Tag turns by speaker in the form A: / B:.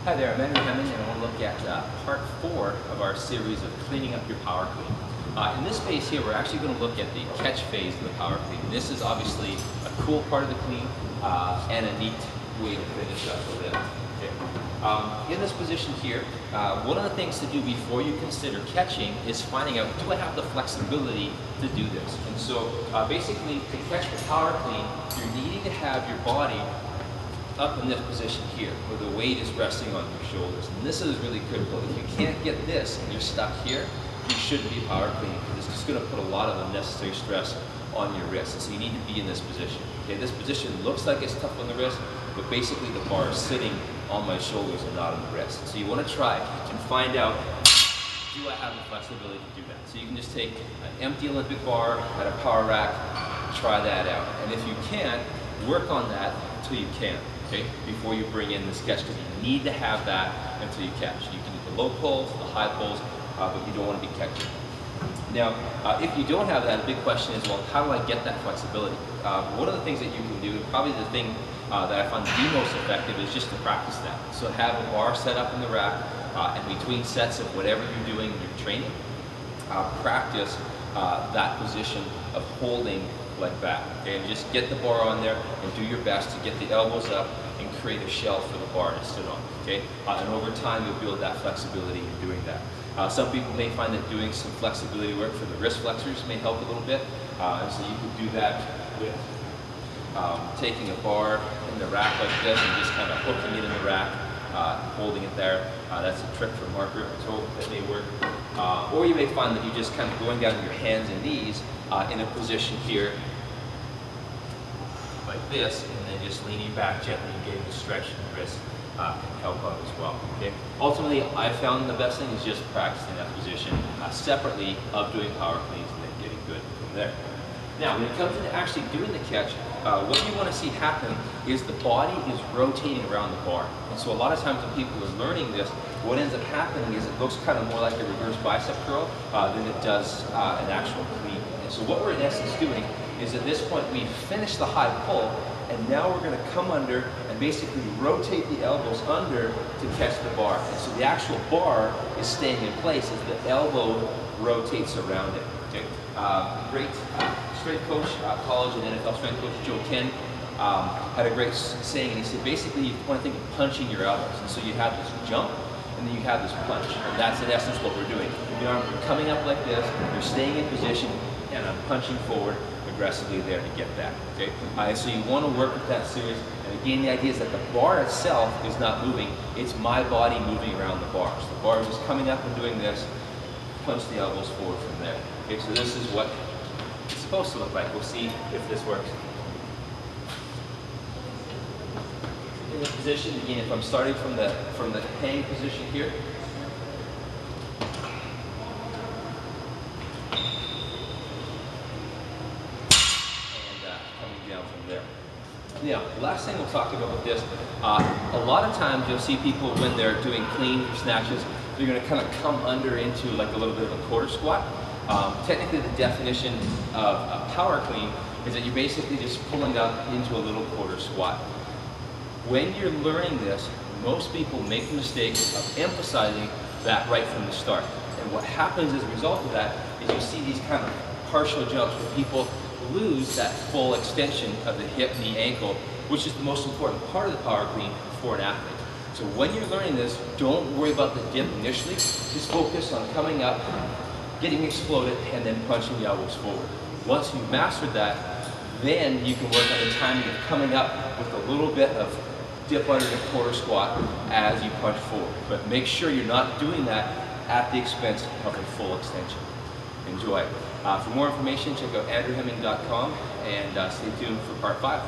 A: Hi there, I'm Andrew Hemming, and I want to look at part 4 of our series of cleaning up your power clean. In this phase here, we're actually going to look at the catch phase of the power clean. This is obviously a cool part of the clean and a neat way to finish up with it. Okay. In this position here, one of the things to do before you consider catching is finding out, do I have the flexibility to do this? And so basically, to catch the power clean, you're needing to have your body up in this position here, where the weight is resting on your shoulders. And this is really critical. If you can't get this and you're stuck here, you shouldn't be power cleaning, because it's just going to put a lot of unnecessary stress on your wrist. And so you need to be in this position. Okay, this position looks like it's tough on the wrist, but basically the bar is sitting on my shoulders and not on the wrist. So you want to try and find out, do I have the flexibility to do that? So you can just take an empty Olympic bar at a power rack, try that out. And if you can't, work on that until you can. Okay, before you bring in this catch, because you need to have that until you catch. You can do the low pulls, the high pulls, but you don't want to be catching. Now, if you don't have that, a big question is, well, how do I get that flexibility? One of the things that you can do, and probably the thing that I find the most effective, is just to practice that. So have a bar set up in the rack, and between sets of whatever you're doing in your training, practice that position of holding like that. Okay, and just get the bar on there and do your best to get the elbows up and create a shell for the bar to sit on. Okay, and over time you'll build that flexibility in doing that. Some people may find that doing some flexibility work for the wrist flexors may help a little bit, and so you could do that with taking a bar in the rack like this and just kind of hooking it in the rack, holding it there. That's a trick from Mark Rippen's that may work. Or you may find that you're just kind of going down on your hands and knees in a position here like this, and then just leaning back gently and getting the stretch in the wrist can help out as well. Okay. Ultimately, I found the best thing is just practicing that position separately of doing power cleans and then getting good from there. Now, when it comes to actually doing the catch, what you want to see happen is the body is rotating around the bar. And so a lot of times when people are learning this, what ends up happening is it looks kind of more like a reverse bicep curl than it does an actual clean. And so what we're in essence doing is at this point we've finished the high pull, and now we're going to come under and basically rotate the elbows under to catch the bar. And so the actual bar is staying in place as the elbow rotates around it. Okay? Great strength coach, college and NFL strength coach Joe Ken had a great saying, and he said basically you want to think of punching your elbows. And so you have this jump, and then you have this punch. And that's in essence what we're doing. The arms are coming up like this, you're staying in position, and I'm punching forward aggressively there to get that. Okay? So you want to work with that series. And again, the idea is that the bar itself is not moving, it's my body moving around the bar. So the bar is just coming up and doing this, punch the elbows forward from there. Okay, so this is what it's supposed to look like. We'll see if this works. In the position, again, if I'm starting from the hang position here, now, the last thing we'll talk about with this, a lot of times you'll see people when they're doing clean snatches, they're going to kind of come under into like a little bit of a quarter squat. Technically, the definition of a power clean is that you're basically just pulling up into a little quarter squat. When you're learning this, most people make the mistake of emphasizing that right from the start. And what happens as a result of that is you see these kind of partial jumps where people lose that full extension of the hip, knee, ankle, which is the most important part of the power clean for an athlete. So when you're learning this, don't worry about the dip initially. Just focus on coming up, getting exploded, and then punching the elbows forward. Once you've mastered that, then you can work on the timing of coming up with a little bit of dip under the quarter squat as you punch forward. But make sure you're not doing that at the expense of a full extension. Enjoy. For more information, check out andrewhemming.com and stay tuned for part 5.